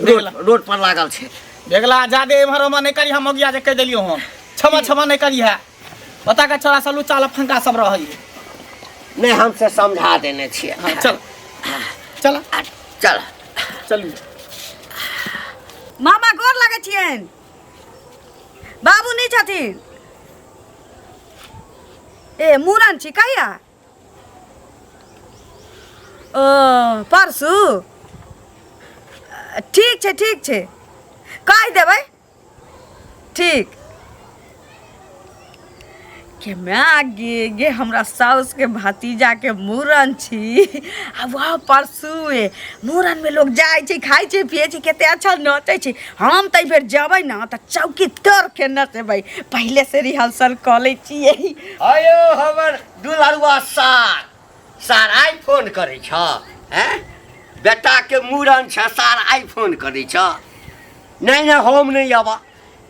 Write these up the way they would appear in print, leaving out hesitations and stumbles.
Road पर लागल छे देखला जादे इमहर में नहीं करी हम अगिया जे कह देलियो हम क्षमा नहीं करी है पता का छोरा सलू चाल फंका सब रही नहीं हमसे समझा देने छिए चल चल चल चलिए मामा गोर लगे छियन बाबू नहीं छथिन ए मूरन छी कहिया परसू ठीक छै कह देबै ठीक के मैं गे हमरा साउस के भतीजा के मूरन छी आ वह परसू मूरन में लोग जाए छै खाए छै पिए छै कते अच्छा नचै छै हम त फेर जेबै ना त चौकी तोड़ के नचबै पहले से रिहर्सल क लै छियै आयो हमर दुलरुआ सार आईफोन करे छ हैं बेटा के मूरन छ सार आईफोन करे छ नहीं हम नहीं आबा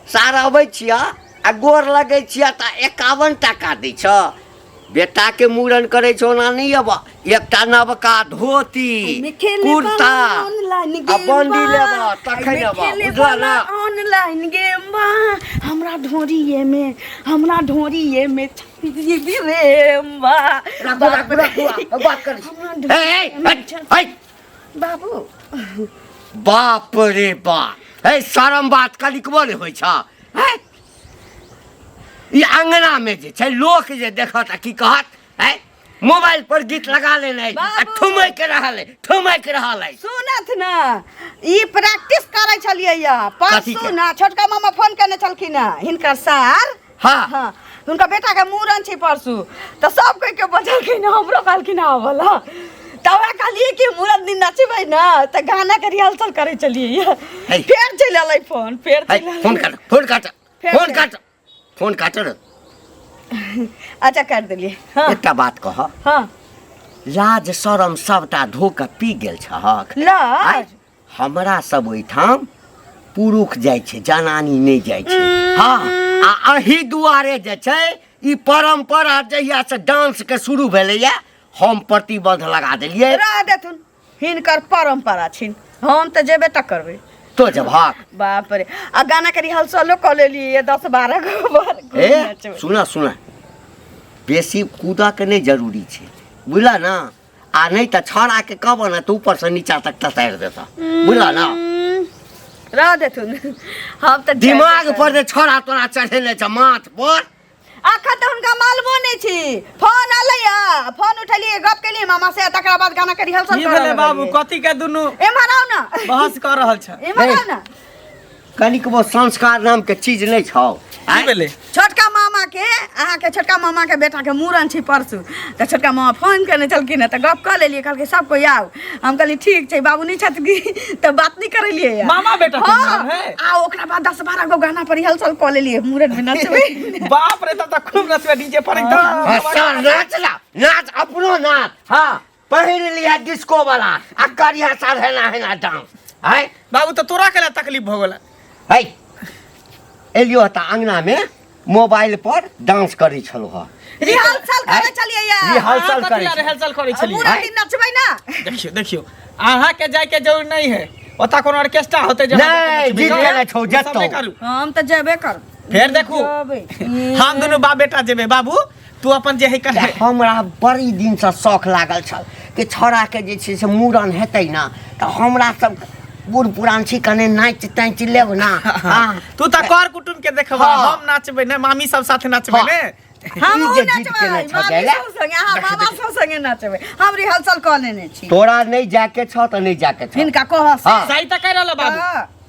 सार अबै छिया आ गोर लगे छिया त 51 टका दै छ बेटा के मूरन करे छ ना नहीं आबा एकटा नवका धोती कुर्ता आ बंडी लेबा तखन आबा बुझला ना ऑनलाइन गेम बा हमरा ढोरिए में छपी रे बा बात कर ए बाबू बाप रे बाप ए शरम बात कलिकबो नहीं होइ छ हैं ये अंगना में जे छै लोक जे देखत आ की कहत है मोबाइल पर गीत लगा लेने ठुमक रहल है सुनत ना ई प्रैक्टिस करे छलिए या परसू ना छोटका मामा फोन करने छलखिन हिनकर सार हां उनका बेटा के मूरन छै परसू त सब कोई के बजलखिन हमरो कहलखिन आवला तब कहलिए कि मूरन दिन नचबै ना त गाना के रिहर्सल करे चलिए फिर चल आलै फोन फोन काट अच्छा कर दिलिए हां एकटा बात कह हां लाज शरम सबटा धोक पी गेल छहक लाज हमरा सब ओइठाम पुरुष जाय छै जनानी नहीं जाय छै हां आ अही दुआरे जे छै ई परंपरा जहिया से डांस के शुरू भेलैया हम प्रतिबंध लगा देलिए रह देथुन हिनकर परंपरा छिन हम त जेबे त करबै तो जब भाग बाप रे आ गाना के रिहर्सलो क लेलिए 10-12 गो बार सुना बेसी कूदा के नहीं जरूरी छे बुझला ना आ नहीं त छड़ा के कहब ना तो ऊपर से नीचा तक ततार देता बुझला ना रह देथुन हम त दिमाग पर जे छड़ा तोरा चढ़ेले छ माथ पर आखा त उनका मालूम नहीं छी फोन आलैया फोन उठलिए गप केलिए मामा से तकरा बाद गाना के रिहर्सल कर भेले बाबू कथि के दुनु एमहर आउ ना बहस कर रहल छ एमहर आउ ना कनिक वो संस्कार नाम के चीज नहीं छौ की भेले छोटका मामा के अहाँ के छोटका मामा के बेटा के मूरन छी परसू त छोटका मामा फोन करने चलकिन त गप क लेलिए कहल के सब कोई आओ हम कहली ठीक छै बाबू नहीं छत की त बात नहीं करलिए यार मामा बेटा के मूरन है आ ओकरा बाद 10-12 गो गाना पर रिहर्सल क लेलिए मूरन में नचबे बाप रे तब त खूब नचबे डीजे पर एकदम नाच अपनो नाच हां पहिर लिया डिस्को वाला आ करिया साधना डांस है बाबू तो तोरा केला तकलीफ भ गेल है एलियो त अंगना में मोबाइल पर डांस करै छलो ह रिहर्सल करे चलिए यार रिहर्सल करे चलिए मूरन दिन नचबै ना देखियो अहाँ के जाय के जरूर नहीं है ओता कोनो ऑर्केस्ट्रा होते जे नहीं जीत गेले छौ जत्तो हम त जेबे कर फेर देखू हम दोनों बाप बेटा जेबे बाबू तू अपन जे है कर हमरा बड़ी दिन से शौक लागल छल कि छोरा के जे छै से मूरन हेतै ना त हमरा सब बूढ़ पुरान छी कने नाच ताच लेब ना तू त कर कुटुम के देखबा हम नाचबे ने मामी सब साथे नाचबे ने हम नाचबे मामा सब संगे नाचबे हम रिहर्सल क लेने छी तोरा नहीं जाके छ त नहीं जाके छ हिनका कह सही त कह रहल बाबू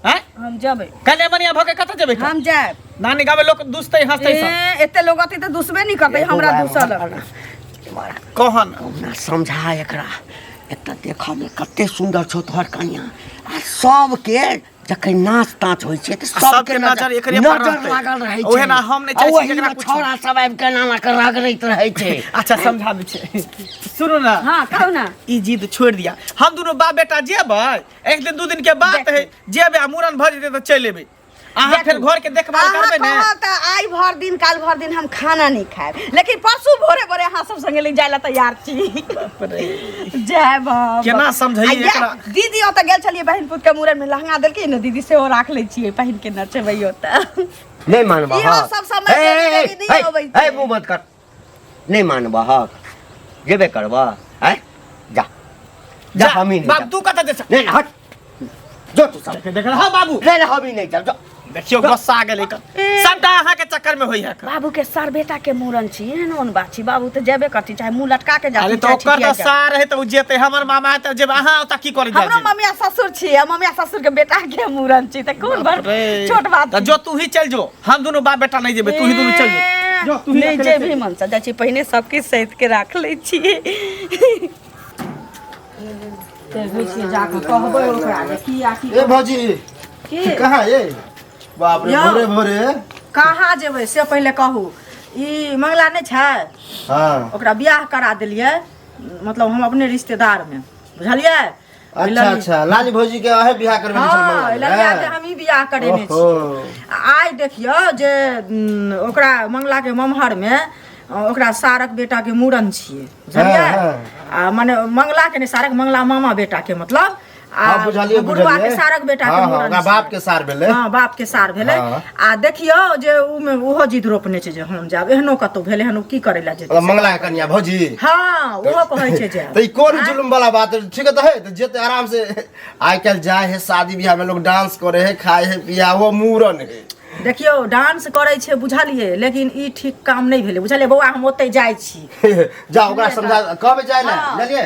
हैं हम जेबे कने बनिया भके कत जेबे हम जाब नानी गावे लोग दुसतै हंसतै सब एते लोग अति त दुसबे नहीं करतै हमरा दुसल कहन ना समझा एकरा एकटा देखा में कते सुंदर छौ तोहर कन्या आ सब के जखन नाच ताच होय छै त सब के नजर एकरे पर लागल रहै छै ओहे ना हम नै चाहै छी एकरा कुछ छोरा सब आबि के नाना के रगड़ैत रहै छै अच्छा समझा दे छै सुनो ना हां कहू ना ई जिद छोड़ दिया हम दोनों बाप बेटा जेबै एक दिन दू दिन के बात है जेबै मूरन भ जेतै त चल लेबै अहाँ फिर घर के देखभाल करबे ने आई भर दिन काल भर दिन हम खाना नहीं खाए, लेकिन परसों भोरे भोरे अहाँ सब संगे ले जाय ला तैयार छी। जय बाबा केना समझाइए एकरा। दीदी ओत गेल छलिए बहन पुत के मूरन में, लहंगा देलकै न दीदी से ओ राख ले छिए पहिन के नचबै ओत। नहीं मानबा इहो सब समय नहीं होबै छै। ए मुंह मत कर, नहीं मानबा हक जेबे करबा है जा जा हम ही नहीं बाबू तू कत दे नहीं हट जो तू सब देख हां बाबू नहीं हम ही नहीं जा जो देखियो गुस्सा आ गेलै सबटा अहाँ के चक्कर में होई है। बाबू के सर बेटा के मूरन छी, एहन ओन बात छी, बाबू त जेबे करती चाहे मुंह लटका के जाती। अरे तो ओकर त सार है त उ जेते, हमर मामा है त जेब अहाँ ओता की करे जाय। हमरो मम्मिया ससुर छी, मम्मिया ससुर के बेटा के मूरन छी त कोन बात छोट बात। त जो तू ही चल जो, हम दोनों बाप बेटा नहीं जेबे, तू ही दोनों चल जो। जो तू ही नहीं जेबे मन से जाइ छी, पहिने सब के सहित के राख ले छी। ते बुझी जाके कहबै ओकरा जे की आकी ए भौजी की कहाँ ये बाप रे भोरे भोरे कहाँ जेबै से पहिले कहू। ई मंगला नहीं छै, हाँ ओकरा बियाह करा देलिए, मतलब हम अपने रिश्तेदार में, बुझलिए। अच्छा अच्छा लाली भौजी के अहे बियाह करबे हाँ लड़का के हम ही बियाह करेने छी। आइ देखियो जे ओकरा मंगला के ममहर में ओकरा सारक बेटा के मूरन छिए, बुझलिए। आ माने मंगला के ने सारक, मंगला मामा बेटा के मतलब हां बुझलिए गुरुआ के सारक बेटा के मूरन। हां बाप के सार भेले। हां बाप के सार भेले। आ देखियो जे उ में ओहो जिद रोपने छै जे हम जाब, एहनो कतो भेले हन की करे ला जेते मंगला के कन्या भौजी। हां ओहो कहै छै जे त ई कोन जुलुम वाला बात ठीक है, त है त जेते आराम से आइ कल जाए है शादी ब्याह में लोग डांस करे है, खाए है, बियाह हो मूरन है। देखियो डांस करे छै बुझलिए, लेकिन ई ठीक काम नहीं भेले, बुझलिए बौआ। हम ओते जाय छी, जा ओकरा समझा कहबे जाय ना बुझलिए।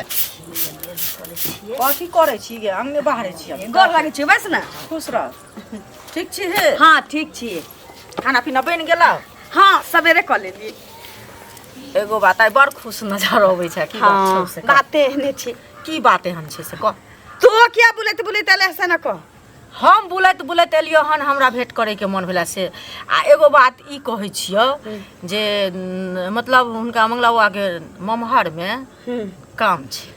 कथी करे छी गे, अंगने बाहरे छी, गोर लागे छी, बस ना खुश रह। ठीक छी हे? हाँ ठीक छी। खाना पीना बन गेलौ? हाँ सवेरे क लेली। एगो बात आइ बड़ खुश नजर अबै छै। की बात छै से बाते एहने छी। की बात एहन छै से कह। तो क्या बुलैत बुलैत एले से न कह। हम बुलैत बुलैत एलियो हन, हमरा भेंट करे के मन भेला से। आ एगो बात ई कहै छियो जे मतलब हुनका मंगला बुआ के ममहर में काम छै,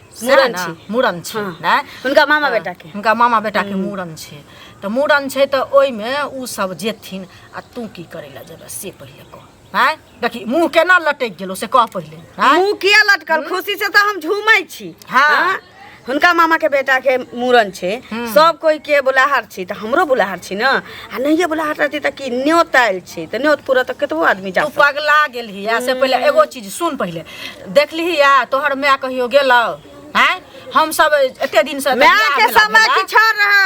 मूरन छै ना हुनका मामा बेटा के, हुनका मामा बेटा के मूरन छै। त मूरन छै त ओइ में उ सब जेथिन, आ तू की करे ला जेबे से पहिले कह। हैं देखी मुंह केना लटक गेलो से कह पहिले। मुंह किया लटकल, खुशी से त हम झूमै छी। हां हुनका मामा के बेटा के मूरन छै, सब कोई के बुलाहार छी, त हमरो बुलाहार छी न। आ नहिए बुलाहार रहती त की न्योत आइल छै, त न्योत पूरा त केतबो आदमी जा। तू पगला गेलही या से पहिले एगो चीज सुन, पहिले देखलीही या तोहर माय कहियो गेलौ हैं। हम सब एते दिन से माय के समय की छोड़ रहा,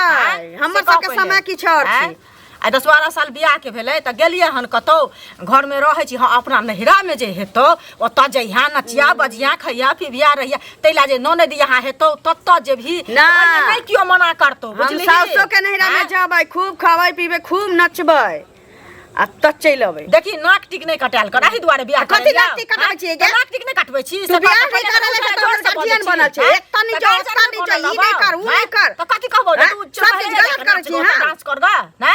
हमर सब के समय की छोड़ छी। आ 10-12 साल बियाह के भेले त गेलिए हन कतो घर में रहै छी। हां अपना नहिरा में जे हेतो ओत जइहा नचिया बजिया खइया पिबिया रहिया, तैला जे ननद यहाँ हेतो तत जे भी नहीं कियो मना करतो। हम सासो के नहिरा में जाबै, खूब खाबै पीबै, खूब नचबै, आ त चल अबै। देखी नाक टिक नहीं कटाल कर, आही दुआरे बियाह कथि नाक टिक कटबै छी गे, नाक टिक नहीं कटबै छी। से बियाह नहीं करे ले त तोहर गार्जियन बनल छै, एकता नहीं जा एकता नहीं जा, ई नहीं कर उ नहीं कर। त कथि कहबो तू सब चीज गलत कर छी। हां डांस कर ग ना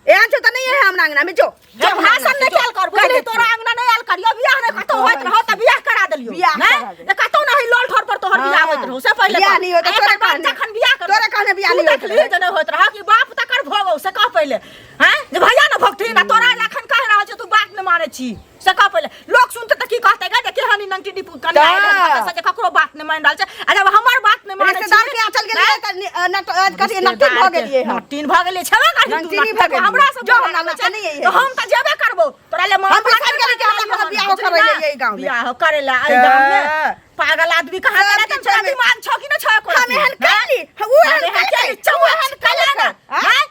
एहन छ त नहीं है हमरा अंगना में। जो जो भाषण नहीं कैल कर, बुझली तोरा अंगना नहीं आल करियो, बियाह नहीं कतो होत रहो त बियाह करा देलियो ना। ए कतो नहीं लोल ठोर पर तोहर बियाह होत रहो से पहिले बियाह नहीं होत। तोरा कहने जखन बियाह कर, तोरा कहने बियाह नहीं होत रहो जे नहीं होत रहो कि बाप तकर भोगौ से कह पहिले। हैं जे भैया न भगती ना, तोरा जखन कह रहल छ तू बात न माने छी से कह पहिले। लोग सुनते त की कहते गे देखे हनी नंटी डिपू कन्या आइल से जे ककरो बात न मान रहल छ। आ जब हमर बात न माने छी रिश्तेदार के चल गेलिए त कथि नटिन भ गेलिए, नटिन भ गेलिए छबे करी तू नटिन हमरा सब जो हमरा में नहीं है। तो हम त जेबे करबो तोरा ले हम पैसा गेली के हमरा बियाह करे ले यही गांव में, बियाह करे ला एई गांव में। पागल आदमी कहां करे त तोरा दिमाग छ कि न छ को। हम एहन काली उ एहन चौहन काला ना। हैं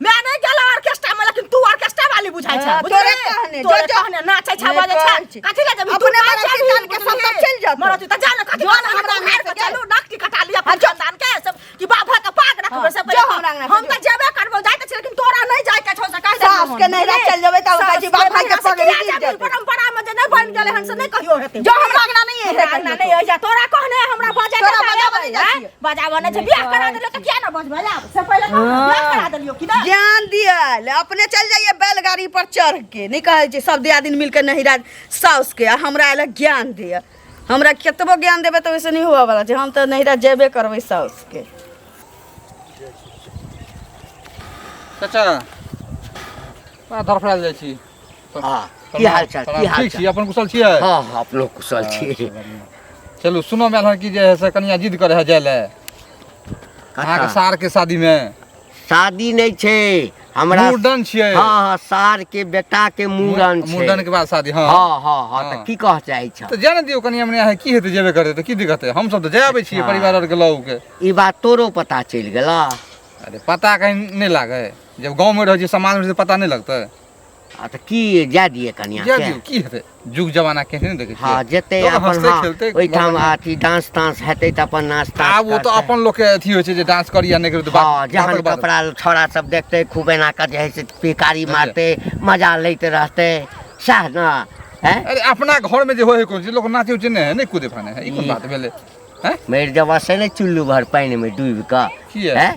मैं नहीं गेला ऑर्केस्ट्रा में, लेकिन तू ऑर्केस्ट्रा वाली बुझाई छ। तोरे कहने नाचै छ बजे छ कथि ले जब अपने मरती जान के सब चल जात मरती त जान कथि हमरा घर के चलू नाक कटा लिया खानदान के सब कि बाप त पाग रखबे से पहिले। हम त जेबे करबो जाय त, लेकिन तोरा नहीं जाय के छ से कह दे सास के नहीं रख चल जेबे त उनका जी बाप भाई के पगड़ी गिर जाते। परंपरा में जे नहीं बन गेले हन से नहीं कहियो हेते। जो हमरा अंगना नहीं है, अंगना नहीं है जा तोरा कहने हमरा बजा के बजाबे नहीं छ। बियाह करा देले त किया न बजबे ला से पहिले बियाह करा देलियो कि ना। ज्ञान दिया अपने चल जाइए बैलगाड़ी पर चढ़ के, नहीं कहे छै सब दियादिन मिलकर नहिरा साउस के। हमरा एला ज्ञान दिया, हमरा केतबो ज्ञान देबे त वैसे नहीं हुआ वाला छै। हम त नहिरा जेबे करबै साउस के। चाचा धरफड़ायल जाइ छी हाँ की हाल चाल की हाल ठीक छी चाल अपन कुशल छियै हाँ हाँ अपनो कुशल छी चलू सुनो में कि जे है से कनिया जिद करे है जाय ले अहाँके सार के शादी में शादी नहीं छे हमरा मुंडन छियै हाँ हाँ सार के बेटा के मूड़न छे मुंडन के बाद शादी हाँ हाँ हाँ हाँ हाँ। तो की कह चाहे छ तो जाने दियो कनिया मनिया है की हेतै जेबे करे तो की दिक्कत है हम सब तो जाय आबै छियै हाँ। परिवार और के लौ के ई बात तोरो पता चल गेला अरे पता कहीं नहीं लागे जब गांव में रह जे समाज में पता नहीं लगता तो की जा दिए कनिया जा के दियो की हेतै जुग जमाना के नहीं देखे हाँ जेते लोग अपन हँसते हाँ खेलते ओइठाम बढ़िया। अथी डांस तांस हेतै त अपन नाश्ता आब वो तो अपन लोग के अथी होय छै जे डांस करी या नहीं करी तो हाँ बात जहन बात- बात- कपड़ा छोड़ा सब देखते खूब एना कर जे है से पिकारी मारते मजा लेते रहते सह ना हैं अरे अपना घर में जे होय कोन जे लोग नाचे उचे नहीं कूदे फाने है ई कोन बात भेले हैं मेर जब से ने चुल्लू भर पानी में डूब का की है हैं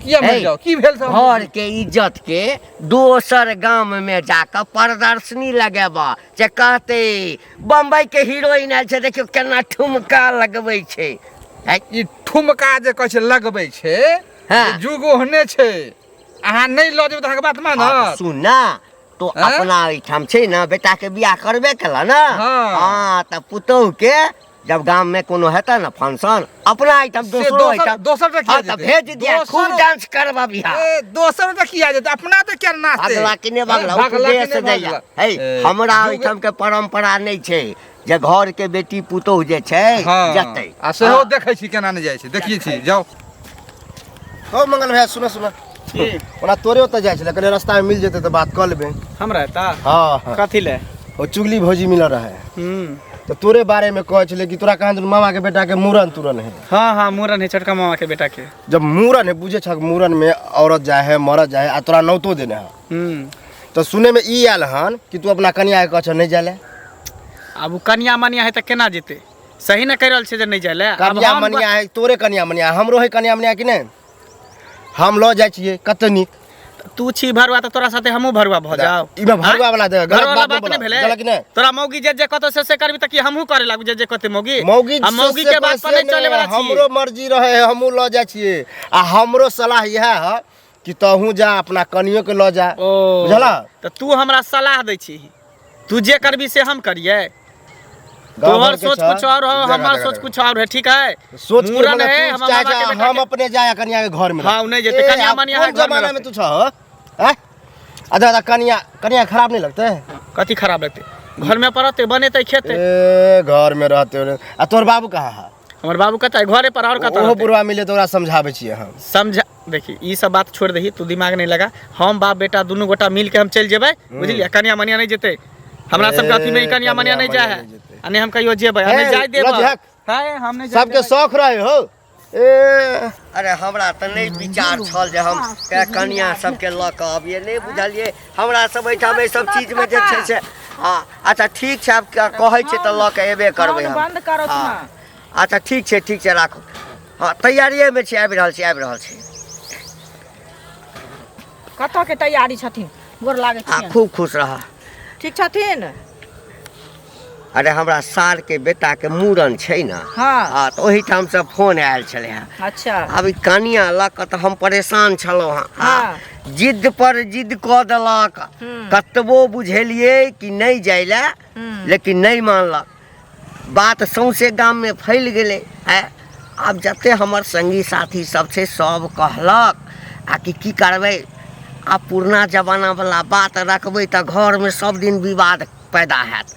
किया मर ए, जाओ की भेल सब घर के इज्जत के दोसर गांव में जाकर प्रदर्शनी लगेबा जे कहते बम्बई के हीरोइन आयल छै देखियो केना ठुमका लगबै छै हैं? ई ठुमका जे कहै छै लगबै छै हाँ। ई जुगो हने छै अहाँ नहीं ल जेबै त अहाँके बात हाँ, मानत तो सुन ना तो हैं? अपना एहिठाम छै ना बेटा के बियाह करबे केला ना हाँ। हाँ त पुतोह के जब गांव में कोनो हेता ना फंक्शन अपना एहिठाम से दोसरो दोसर- एहिठाम दोसर के किया हाँ, त जेतै? भेज दिया दोसर- खूब डांस करबा बियाह ए दोसर त किया जेतै अपना त क्या नाचते भागला कि नहीं भागला भागला कि उपदेश नहीं दैया भागला? है ए, हमरा जुग- ओहिठाम के परंपरा नहीं छै जे घर के बेटी पुतोह जे छै हाँ जतै आ सेहो हाँ। देखै छी केना नहीं जाइ छै देखिए छी जाओ हो मंगल भैया सुनो सुनो ओना तोरे ओतऽ जाइ छलै कनी रास्ता में मिल जेतै तऽ बात कऽ लेबै हमरा ता हाँ हाँ कथी ले ओ चुगली भौजी मिल रहे तो तोरे बारे में कहे छलै कि तोरा कहाँ मामा के बेटा के मूरन तुरन है हाँ हाँ मूरन है छोटका मामा के बेटा के जब मूरन है बुझे छक मूरन में औरत जाए है मरद जाए है आ तोरा नौतो देने है तो सुने में ई आयल हन कि तू अपना कनिया के कह नहीं जाले अब उ कनिया मनिया है त केना जेते सही न कह रहल छै जे नहीं जाय ले अब कनिया हम मनिया है तोरे कनिया मनिया है, हमरो है कनिया मनिया कि नहीं हम लो जाय छियै कते नीक तू छी भरुआ त तोरा साथे हमहू भरुआ भ जाओ इमे भरुआ वाला दे गलत भरुआ बात बात नहीं नहीं भेले गलत कि नहीं तोरा मौगी जे कतो से करबी त कि हमहू करे लागू जे कते मौगी मौगी आ मौगी के बात पर नहीं चले वाला छी हमरो मर्जी रहे है हमहू लो जाय छियै आ हमरो सलाह यह है कि तहू जा अपना कनियो के लो जा ओ बुझला त तू हमरा सलाह दै छी तू जे करबी से हम करिए गाँव तोहर भर के सोच छ, कुछ और हो जगह हमार जगह सोच जगह। कुछ और है ठीक है सोच के मूरन मगर है तू हम चाहे मामा के जा, बेटा हम के- अपने जाए कनिया के घर में हाँ, उ नहीं जेते, कनिया मनिया है कौन घर में जमाना में रहते। तू छ हैं? अच्छा कनिया कनिया खराब नहीं लगते कथी खराब लगते घर में पड़ते बनेते खेते ए घर में रहते हो आ तोर बाबू कहाँ है हमर बाबू कहता है घरे पर और कहता ओहो रहते। बुढ़वा मिले तो ओकरा समझावे छियै हम समझा देखी ई सब बात छोड़ दही तू दिमाग नहीं लगा हम बाप बेटा दोनों गोटा मिल के हम चल जेबै बुझलिए कनिया मनिया नहीं जेते हमरा सब के अथी में कनिया मनिया नहीं जाए है नहीं जेतै। आ नहीं हम कहियो जेबै हम नहीं जाय देबै लजहक। है हम नहीं जाय सबके देबै। शौक रहे हो ए अरे हमरा तऽ नहि विचार छल जे हम कनिया सबके लऽ कऽ अबियै नहि बुझलियै हमरा सब एहिठाम एहि सब चीजमे जे छै से हाँ अच्छा ठीक छै आब कहै छै तऽ लऽ कऽ एबे करबै हम बंद करो हाँ अच्छा ठीक छै राखू हाँ तैयारिएमे छी आबि रहल छी कतऽ के तैयारी छथिन गोर लागै हाँ छियनि खूब खुश रह ठीक छथिन अरे हमरा सार के बेटा के मूड़न छै ने हाँ हाँ तऽ ओहिठाम से फोन आयल छलै हँ अच्छा अब ई कनिया लऽ कऽ तऽ हम परेशान छलहुँ हँ हाँ। जिद पर जिद कऽ देलक कतबो बुझेलियै कि नहीं जाय लए लेकिन नहीं मानलक बात सौंसे गाम में फैल गेलै है आब जते हमर संगी साथी सब छै सब कहलक आ कि की करबै आब पुरना जमाना वाला बात रखबै तऽ घर में सब दिन विवाद पैदा हैत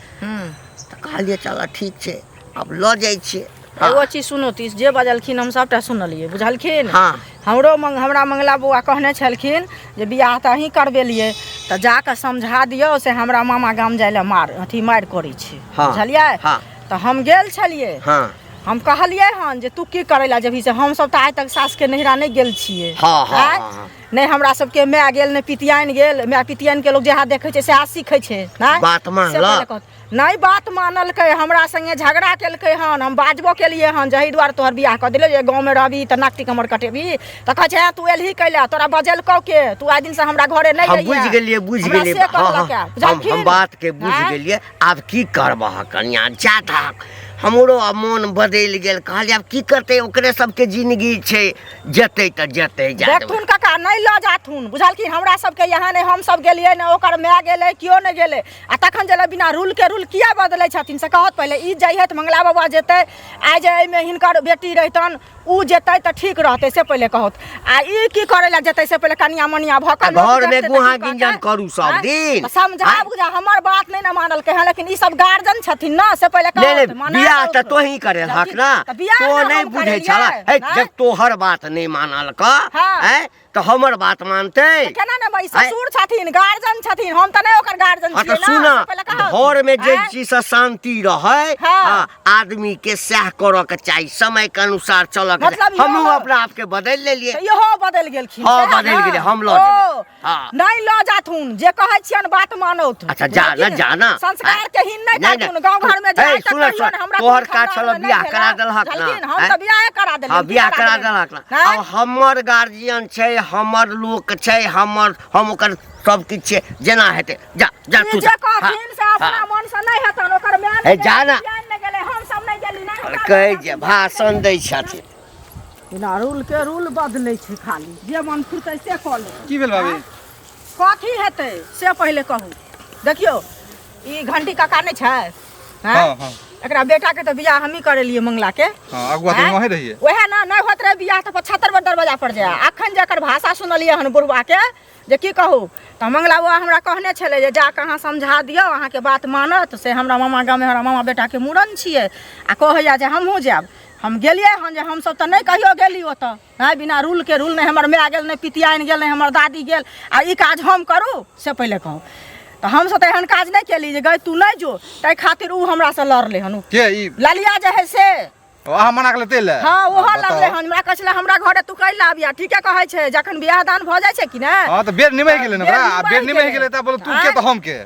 तऽ कहलियै चल ठीक छै अब लऽ जाइ छियै एगो चीज सुनो तीस जे बजलखिन हम सबटा सुनलियै बुझलखिन हाँ हमरा मंगला बौआ कहने छलखिन जे बियाह तऽ अहीं करबेलियै तऽ जाकऽ समझा दियौ से हमरा मामा गाम जाय लए मारि करै छै हाँ। बुझलियै हाँ। तऽ हम गेल छलियै हाँ हम कहलियै हन जे तू की करै लए जेबही से हम सब तऽ आइ तक सास के नैहरा नहीं गेल छियै हाँ, हाँ, आँय? हाँ, हाँ। नहीं हमरा सबके माय गेल नहीं पितियान गेल माय पितियान के लोग जहाँ देखै छै सएह सीखै छै नहीं? बात मानलक? से पहिले कहत। नहीं बात मानलकै हमरा संगे झगड़ा केलकै हन हम बाजबो केलियै हन जही दुआरे तोहर बियाह कऽ दिले जे गाँव में रहबी तऽ नाकटी कमर कटेबी तऽ कहै छै तू एलही कैला तोरा बजलकौ के तू आइ दिन से हमरा घरे नहीं हम अइहे। बुझ गेलियै हमरा से कहलक है, हम बुझलखिन? बात के बुझ आँय? गेलियै आब की करबह कनिया जा था हमरो आब मोन बदलि गेल कहलिए आब की करतै ओकरे सबके जिंदगी छै जेतै तऽ जेतै जा देखथुन काका नहीं लऽ जाथुन बुझलखिन हमरा सबके यहाँ नहीं हम सब गेलिए ना ओकर माय गेलै कियो नहीं गेलै आ तखन जेले बिना रूल के रूल किया बदलै छथिन से कहत पहले ई जइहे तऽ मंगला बाबा जेतै आइ जे एहिमे हिनकर बेटी रहितन उ जेतै तऽ ठीक रहतै से पहले कहत आ ई की करे ला जेतै से पहले कनिया मनिया भकल घर में गुहा गिंजन करू सब दिन समझा बुझा हमर बात नहीं ना मानल के लेकिन ई सब गार्जियन छथिन ना से पहले कहत बियाह तऽ तोही करे हक ना तो नहीं बुझे छला जब तोहर बात नहीं मानल का हैं तो हमर बात मानते केना ने भाई ससुर छथिन गार्जियन छथिन हम त नहीं ओकर गार्जियन छियै ना सुना घर में जे चीज से शांति रहे आदमी के सह करऽ के चाहिए समय के अनुसार चलऽ के हम अपना आप के बदल लेलिए इहो बदल गेलखिन हां बदल गेले हम लऽ जेबै नहीं लऽ जाथुन जे कहै छियन बात मानौत अच्छा जाना संस्कार के हिन नहीं जाथुन गांव घर में जाय त हमरा तोहर का छल बियाह करा देलहक ना हम त बियाह करा देलिए बियाह करा देलहक ना अब हमर गार्जियन छै हमर लोक छै हम ओकर सब किछ छै जेना हेतै जा तू जे कहथिन से अपना मन से नहीं हेतन ओकर मैन जाना नहीं गेलै हम सब नहीं गेली नहीं कहै जे भाषण दै छथिन बिना रूल के रूल बदलै छै खाली जे मन फुरतै से कऽ ले की भेल भाभी कथी हेतै से पहले कहू देखियो ई घंटी काका नहीं छै हां हां एकरा बेटा के तो बियाह हम ही करेलिए मंगला के हां अगुआ तो वही रहिए ओहे ना नहीं होत रहे बियाह तो 75 दरवाजा पर जाय अखन जेकर भाषा सुनलिए हन बुढ़वा के जे की कहू तो मंगला बुआ हमरा कहने छले जे जा कहाँ समझा दियो अहाँ के बात मानत से हमरा मामा गाँव में हमरा मामा बेटा के मूड़न छिए आ कहैया जे हमहूँ जाब हम गेलिए हन जे हम सब तो नहीं कहियो गेली ओतऽ नहीं बिना रूल के रूल नहीं हमर माय गेल नहीं पितियाइन गेल नहीं हमर दादी गेल आ ई काज हम करू से पहले कहू तो हम सब एहन काज नहीं केली जे गई तू नहीं जो तै खातिर उ हमरा से लड़ले हन के ई ललिया जे है से अहाँ मना के लेते ले हां ओहो लगले हन हमरा कहले हमरा घरे तू कइ लाबिया ठीके कहै छै जखन बियाह दान भ जाय छै कि ने हां तो बेर निमहि गेले न बड़ा बेर निमहि गेले त बोल तू के तो हम के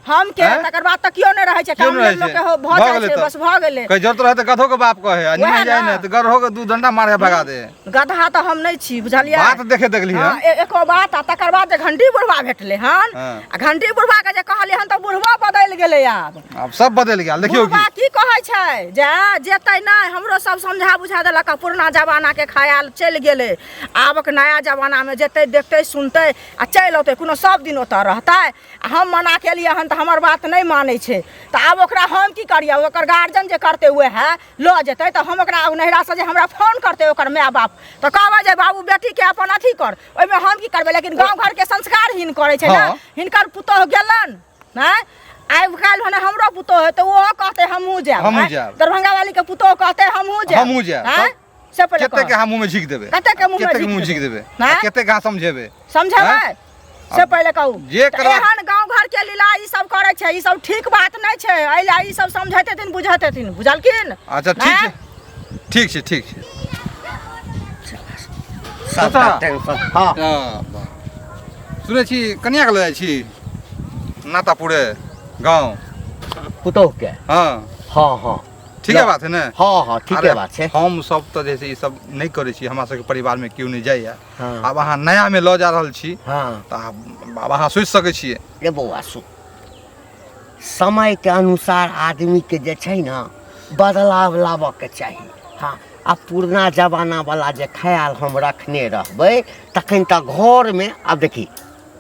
तकर बाद त कियो नहीं रहै छै काम लोग के भ जाय छै बस भ गेले कई जरूरत रहे त गधो के बाप कहे निमहि जाय न त गरहो के दू डंडा मार के भगा दे गधा त हम नहीं छी बुझलिए बात देखली हां एको बात आ तकर बाद घंटी बुढ़वा भेटले हन आ घंटी बुढ़वा के जे कहले हन त बुढ़वा बदल गेले अब सब बदल गेल देखियो की कहै छै जे जेतै नहीं हमरो सब समझा बुझा देलक पुरना जमाना के ख्याल चल गेले आबक नया जमाना में जेते देखते सुनते आ चल औते कोनो सब दिन ओतऽ रहतै हम मना के लिए हन त हमर बात नहीं मानै छै त आब ओकरा हम की करिए ओकर गार्जियन जे करते हुए है ल जेते त हम ओकरा नहिरा से जे हमरा फोन करते ओकर माय बाप त कहबै जे बाबू बेटी के अपन अथी कर ओइ में हम की करबै लेकिन गांव घर के संस्कार हिन करे छै ना हिनकर पुतोह गेलन ना आइ काल भने हमरो पुतोह है तो वो कहते हमहू जाब दरभंगा वाली के पुतोह कहते हमहू जाब से पहले कते के हम मुंह में झीक देबे कते के मुंह झीक देबे कते का समझेबे से पहले कहू जे एहन गांव घर के लीला ई सब करे छै ई सब ठीक बात नहीं छै एला ई सब समझैते दिन बुझाते दिन बुझलखिन अच्छा ठीक छै सब टेंशन हां सुनै छी कन्या के ल जाय छी नातापुरे गांव पुतोह के हां ठीक है बात है ना हां ठीक है बात है हम सब तो जैसे ई सब नहीं करे छी हमरा सब के परिवार में क्यों नहीं जाय अब अहाँ नया में ल जा रहल छी त अब अहाँ सोच सकै छी रे बौआ सु समय के अनुसार आदमी के जे छै ना बदलाव लाबऽ के चाहिए हां आ पुरना जमाना वाला जे ख्याल हम रखने रहबै तखन त घर में अब देखी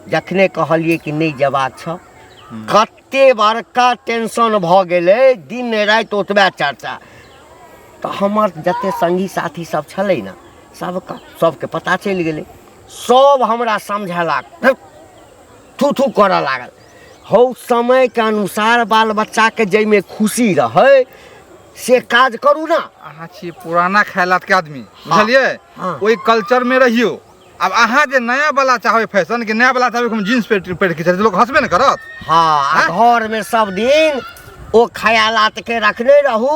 जखने कहलिए कि नहीं जबाक छ कते बड़का टेंशन भ गेलै दिन रात ओतबे चर्चा तो हमर जते संगी साथी सब छलै ना सबके पता चल गेलै सब हमरा समझलक थू करऽ लागल हो समय के अनुसार बाल बच्चा के जै में खुशी रहे से काज करू ना अहाँ छी पुराना ख्यालात के आदमी बुझलिए ओई कल्चर में रहियो अब अहाँ जे नया वाला चाहबे फैशन के नया वाला चाहबे हम जींस पेंट के लोग हंसबे न करत हां घर में सब दिन ओ ख्यालात के रखने रहू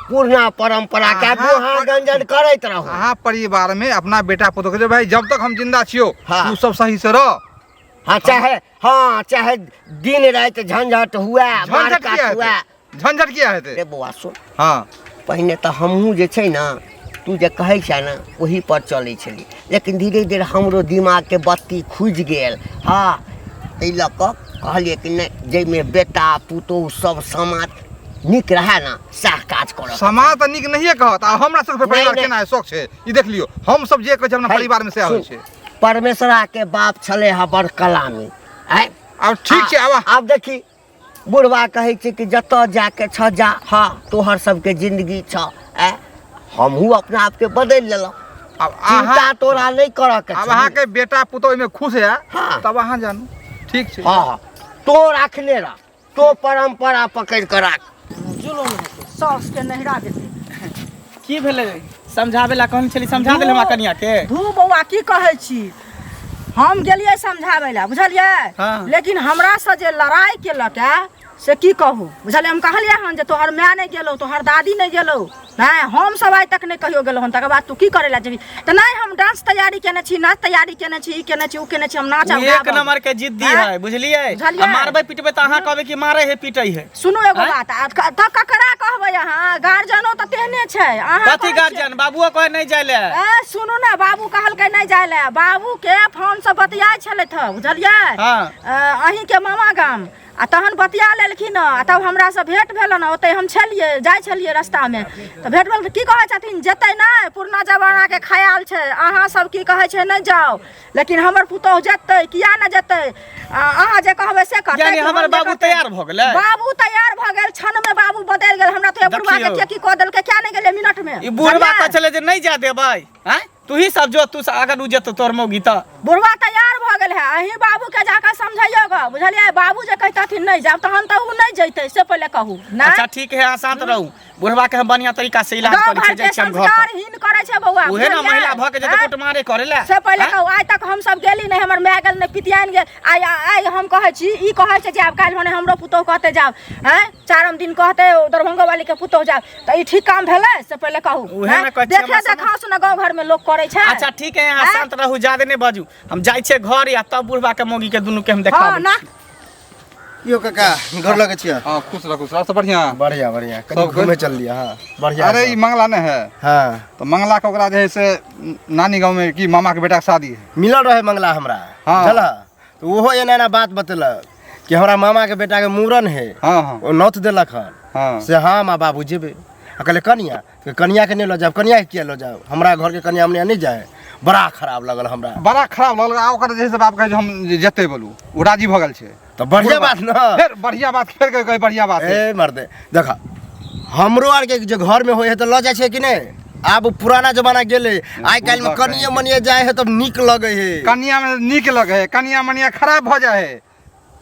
पुराना परंपरा के गुहा गंजन करैत रहू अहाँ परिवार में अपना बेटा पुतोह के भाई जब तक हम जिंदा छियो तू सब सही से रह चाहे दिन रात झंझट हुआ मार काट हुआ झंझट किया हेते रे बौआ सुन हां पहिने त हमहू जे छै ना तू जे कहै छै ना वही पर चलै छली लेकिन धीरे धीरे हमरो दिमाग के बत्ती खुज गेल हां एहि लऽ कऽ कहलिए कि नहीं जै में बेटा पुतोह सब समाज निक रहे ना सह काज करब समाज त नीक नहिए कहत आ हमरा सब परिवार नहीं। केना है शौक छै ई देख लियो हम सब जे कहै छै अपना परिवार में से होइ छै परमेश्वरा के बाप छले है बड़ कलामी है अब ठीक छै आब देखी बुढ़वा कहै छै कि जतऽ जाके छ जा हाँ तोहर सबके जिंदगी छ हमहू अपना आपके बदल लेलहुँ अब चिंता अहाँ तोरा नहीं करऽ के अब अहाँ के बेटा पुतोह में खुश है हाँ। तब अहाँ जानू ठीक छै हाँ तो रखने रह तो परंपरा पकड़ कर राख जुलूम हेतै साउस के नहिरा देतै की भेलै समझाबै ला कहने छली समझा देल हमरा कनिया के धू बौआ की कहै छी हम गेलियै समझाबै ला बुझलियै हाँ। लेकिन हमरा से जे लड़ाई केलक से की कहू बुझलियै हम कहलियै हन जे तोहर माय नहीं गेलौ तोहर दादी नहीं गेलौ नहीं हम सब आइ तक नहीं कहियो गेलौ हन तकर बाद तू की करे ला जेबी त नहीं हम डांस तैयारी केने छी नाच तैयारी केने छी ई केने छी ऊ केने छी हम नाच एक नंबर के जिद्दी है बुझलियै बुझलियै? मारबै पिटबै त अहाँ कहबै कि मारै है पीटै है सुनू एगो बात त ककरा कहबै अहाँ गार्जियनो त तेहने छै अहाँ कथी कहै छियै- गार्जियन बाबुओ कहै नहीं जाय ले सुनू ने बाबू कहलकै नहीं जाय ले बाबू के फोन से बतियाइ छलथि हँ, बुझलियै हाँ। अहीं के मामा गाम आ तहन बतिया लेलखिन आ तब हमरा से भेंट भेल न ओते हम छलियै जाइ छलियै रास्ता में तऽ भेंट भेल की कहै छथिन जेतै नहि पुरना जमाना के ख्याल छै अहाँ सब की कहै छै नहि जाओ लेकिन हमर पुतोह जेतै किया न जेतै अहाँ जे कहबै से करतै यानी कि हमर हम जे बाबू कहतै। तैयार भऽ गेलै बाबू तैयार भऽ गेल क्षण में बाबू बदलि गेल हमरा तो बुढ़वा के देखियौ। चेकी कऽ देलकै क्या नहीं गेलै मिनट में ई बुढ़वा बुझलियै? कहै छलै जे नहीं जा देबै हैं तू ही सब जो तू अगर उ जेतो तोर मौगी त बुढ़वा तैयार भऽ गेल है अहीं बाबू के जाकर समझाइयो ग बुझलियै बाबू जे कहतथिन नहीं जाब तहन तऽ उ नहीं जैतै से पहिले कहू ना अच्छा ठीक है शांत रहू बुढ़वा के हम बढ़िया तरीका से इलाज गाँव करै छै घर जाइ के छी हम घर संस्कार पर हीन करे छै बौआ उहे ना बुझलियै? महिला भऽ के जेतै हैं? कुटमारे करे ले से पहिले हैं? कहू आइ तक हम सब गेली नहीं हमर माय गेल नहीं पितियान गेल आइ हम कहै छी ई कहै छै जे आब काल्हि भने हमरो पुतोह कहते जाब हैं चारम दिन कहते दरभंगा वाली के पुतोह जाब तऽ ई ठीक काम भेलै से पहिले कहू उहे हैं? ना कहै छियै, देखे हमरा देखाओ सुन गाँव घर में लोग करे छै अच्छा ठीक है यहाँ हैं? शांत रहू ज्यादा नहीं बाजू हम जाइ छियै घर या तब बुढ़वा के मौगी के दुनू के हम देखा हाँ ना यो काका घर लगे छियै हाँ खुश रह सब बढ़िया बढ़िया बढ़िया कहीं सब घूमे चल लिया हाँ बढ़िया अरे ई मंगला नहीं है हाँ तो मंगला के ओकरा जे है से नानी गांव में की मामा के बेटा के शादी है मिलल रहे मंगला हमरा हाँ। चल तो ओहो एना एना बात बतेलक कि हमरा मामा के बेटा के मूड़न है हाँ हाँ ओ नौत देलक हन हाँ से हाँ माँ बाबू जेबे आ कहले कनिया तो कनिया के नहीं लो जाब कनिया के किया लो जाब हमरा घर के कनिया हमने नहीं जाए बड़ा खराब लगल हमरा बड़ा खराब लगल आ ओकर जे है से बाप कहे जे हम जेते बोलू ओ राजी भ गेल छै तो बढ़िया बात ना फिर बढ़िया बात फिर कहे बढ़िया बात है ए मर्दे देखा हमरो आर के जे घर में होय है तो ल जाय छै कि नहीं आब पुराना जमाना गेले आइ काल्हि में कनिया मनिया जाए है तब निक लगे है कनिया में नीक लगे है कनिया मनिया खराब भ जाए है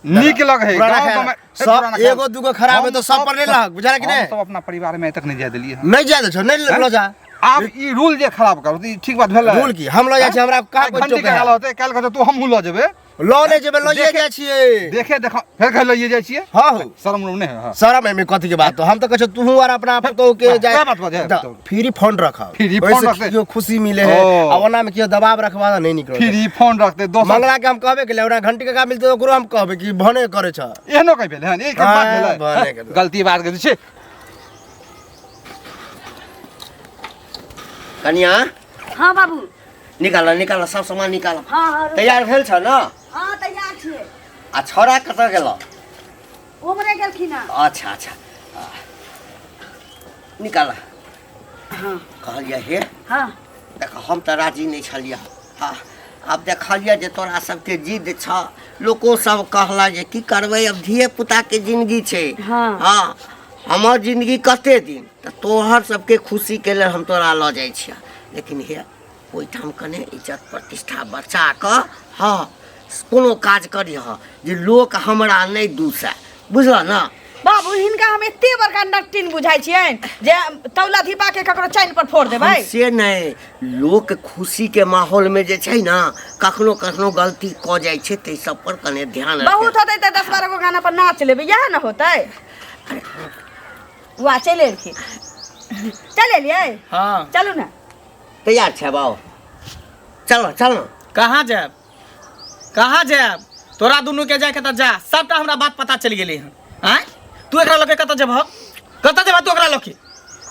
नीक लगे है पुराना गाँव ख्याल। में सब एगो दूगो खराब है तो सब पर नहीं लहक बुझा कि नहीं सब अपना परिवार में तक नहीं जाए दिलिए नहीं जाए दे छो नहीं लो जा आब ई रूल जे खराब करू ई ठीक बात भेलै रूल की हम लो जाय छै हमरा का कोई घंटी टोके के हाल होते काल के तू हम ल जेबे लो ले जेबे लो ये जाय छियै देखे देखा फिर कह लइए जाइ छियै हां हो शर्म नहीं है हाँ। शरम में कथी के बात हो हम तो कह तू और अपना आप तो के जाए क्या बात बजे फ्री फोन रखा फ्री फोन रखते। जो खुशी मिले है ओ। आ ओना में कियो दबाव रखवा नहीं निकलो फिर ई फोन रखते दोसर मंगला के हम कहबे के ले घंटी के का मिलते ओकरो हम कहबे कि भने करे छ एहनो कहि भेलै हन एक बात हाँ, भने भेलै के। गलती बात कर छै कनिया हाँ बाबू निकाल निकाल सब सामान निकाल हाँ हाँ तैयार भेल छ न हाँ तैयार छियै आ छोरा कतऽ गेल उमरे गेलखिन हँ अच्छा अच्छा निकाल हाँ कहलिए हे हाँ देख हम तऽ राजी नहीं छलिए हाँ आब देखलिए जे तोरा सबके जिद छ लोको सब कहला जे की करबै अब धिये पुता के जिंदगी छै हाँ। हाँ हमर जिंदगी कते दिन तऽ तोहर सबके खुशी के लेल हम तोरा लऽ जाइ छियै लेकिन हे ओहिठाम कने इज्जत प्रतिष्ठा बचा कऽ हाँ कोनो काज करिह जे लोक हमरा नहीं दूसै बुझल ना बाबू हिनका हम एते बड़का नटिन बुझाइ छियनि जे तौला धिपा के ककरो चैन पर फोड़ देबै से नहीं लोक खुशी के माहौल में जे छै ना कखनो कखनो गलती कऽ जाइ छै तै सब पर कने ध्यान बहुत होतै तऽ 10-12 गो गाना पर नाच लेबै इएह न होतै वाह चलि एलखिन चल एलियै हाँ चलू ने तैयार छै बाबू चलो चलो कहाँ जाएब कहाँ जाएब तोरा दुनू के जाए के तऽ जा सबटा हमरा बात पता चलि गेलै हन आँय तू एकरा लऽ के कतऽ जेबह तू एकरा लऽ के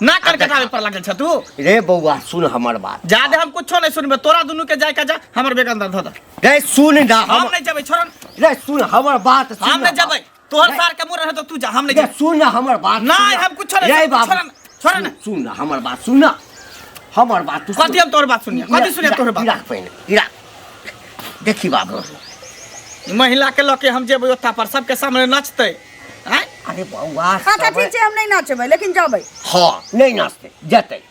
ना कर कटावे पर लागल छ तू रे बौआ सुन हमर बात जादे हम कुछो नहीं सुनबे तोरा दुनू के जाए के जा हमर बेग अंदर धऽ दे रे सुन ना हम नहीं जेबै छोड़ रे सुन हमर बात सुन हम नहीं जेबै तोहर सार के मुरन है तो तू जा, हम नहीं ये जा। सुन ना हमर बात नहीं, सुन ना। हम कुछ नहीं रे सुन, बाबू, छोड़ ना, छोड़ ना। सुन ना हमर बात सुन ना, हमर बात तू कथी हम तोहर बात सुनिया, कथी सुनिया तोहर बात? इराक पहिने इराक देखी बाबू, महिला के लके हम जेबै ओता पर सबके सामने नाचते हैं। अरे बउआ अच्छा समय- ठीक छै, हम नहीं नाचबै लेकिन जबै। हाँ नहीं नाचते जते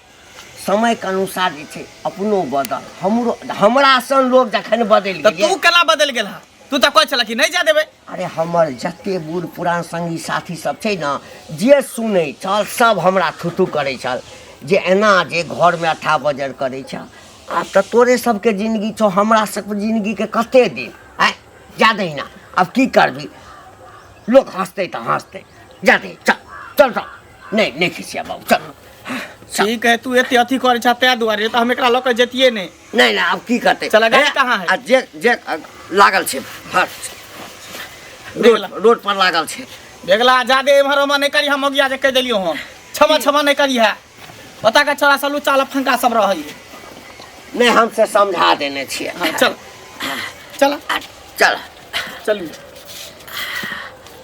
समय के अनुसार जे छै अपनो बदल, हमरो हमरा सन लोग जखन बदलि तो गेलियै। तू केना बदल गेल है? तू तो कहै छला कि नहीं जा देबै। अरे हमर जते बूढ़ पुरान संगी साथी सब छै न, जे सुनै छल सब हमरा थुथु करै छल जे एना जे घरमे अठा बजर करै छ। आब तऽ तोरे सबके जिंदगी छौ, हमरा सबके जिंदगी के कते दिन आय जादे ना। अब की करबी, लोग हंसते तऽ हंसते, जादे चल चल चल, नहीं खिसिया बाबू, चल चल। ठीक है, तू एते अथी करे छ तै दुआरे तो हम एकरा लके जेतिए नहीं। नहीं अब की करते। चल, गाड़ी कहाँ है? आ जे लागल छै हट रोड पर लागल छै। देखला जादे इम्हर उम्हर नहीं करी, हम अगिया जे कह देलियो हम क्षमा क्षमा नहीं करी है। पता का चला सलू चाल फंका सब रही। नहीं हमसे समझा देने छियै। हाँ, चल चल चल चलिए।